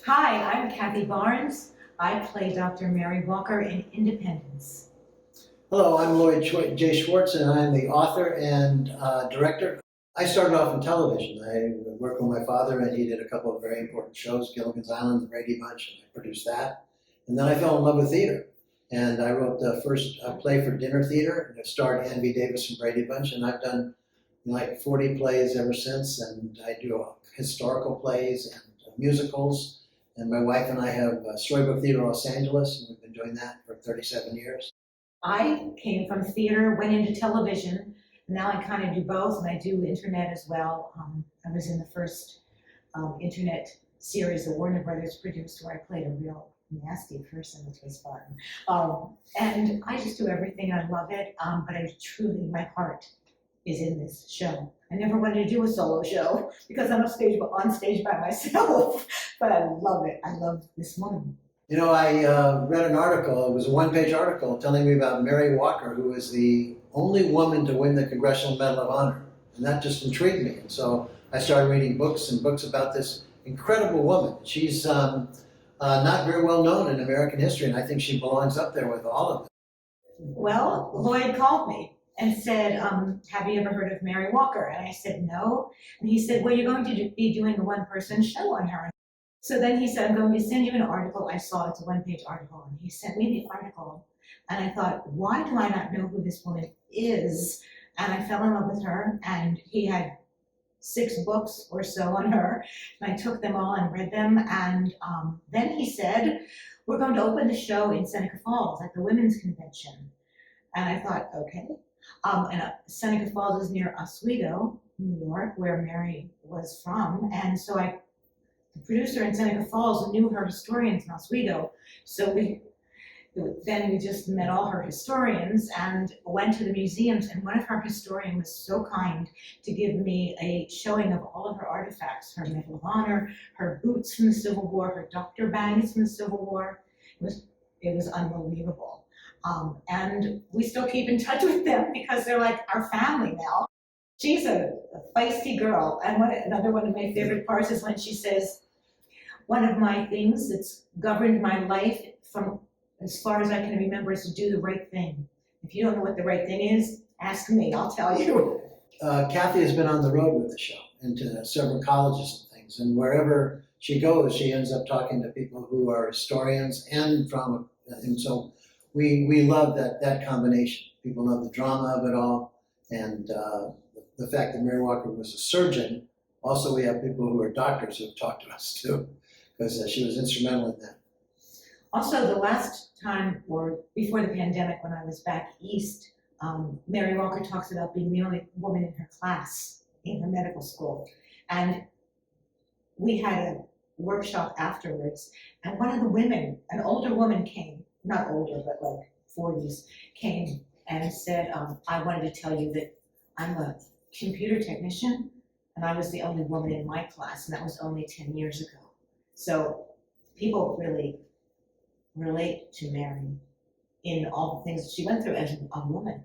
Hi, I'm Kathie Barnes. I play Dr. Mary Walker in Independence. Hello, I'm Lloyd J. Schwartz, and I'm the author and director. I started off in television. I worked with my father, and he did a couple of very important shows, Gilligan's Island, The Brady Bunch, and I produced that. And then I fell in love with theater, and I wrote the first play for dinner theater, and it starred Ann V. Davis from Brady Bunch, and I've done like 40 plays ever since, and I do historical plays and musicals. And my wife and I have Storybook Theater Los Angeles, and we've been doing that for 37 years. I came from theater, went into television, and now I kind of do both, and I do internet as well. I was in the first internet series that Warner Brothers produced where I played a real nasty person, which was fun. And I just do everything. I love it, but I truly, my heart is in this show. I never wanted to do a solo show because I'm on stage by myself, but I love it. I love this woman. You know, I read an article, it was a one-page article telling me about Mary Walker, who is the only woman to win the Congressional Medal of Honor. And that just intrigued me. And so I started reading books and books about this incredible woman. She's not very well known in American history, and I think she belongs up there with all of them. Well, Lloyd called me and said, have you ever heard of Mary Walker? And I said, no. And he said, well, you're going to be doing a one-person show on her. So then he said, I'm going to send you an article. I saw it's a one-page article, and he sent me the article. And I thought, why do I not know who this woman is? And I fell in love with her, and he had 6 books or so on her. And I took them all and read them. And then he said, we're going to open the show in Seneca Falls at the Women's Convention. And I thought, okay. Seneca Falls is near Oswego, New York, where Mary was from. And so the producer in Seneca Falls knew her historians in Oswego. So we just met all her historians and went to the museums. And one of her historians was so kind to give me a showing of all of her artifacts, her Medal of Honor, her boots from the Civil War, her doctor bags from the Civil War. It was unbelievable. And we still keep in touch with them because they're like our family now. She's a feisty girl. And another one of my favorite parts is when she says, one of my things that's governed my life from as far as I can remember is to do the right thing. If you don't know what the right thing is, ask me, I'll tell you. Kathie has been on the road with the show into several colleges and things. And wherever she goes, she ends up talking to people who are historians and drama. And so we love that combination. People love the drama of it all. And the fact that Mary Walker was a surgeon. Also, we have people who are doctors who have talked to us too, because she was instrumental in that. Also, the last time, or before the pandemic, when I was back east, Mary Walker talks about being the only woman in her class in her medical school. And we had a workshop afterwards, and one of the women, an older woman came, not older, but like 40s, came and said, I wanted to tell you that I'm a computer technician, and I was the only woman in my class, and that was only 10 years ago. So people really relate to Mary in all the things she went through as a woman.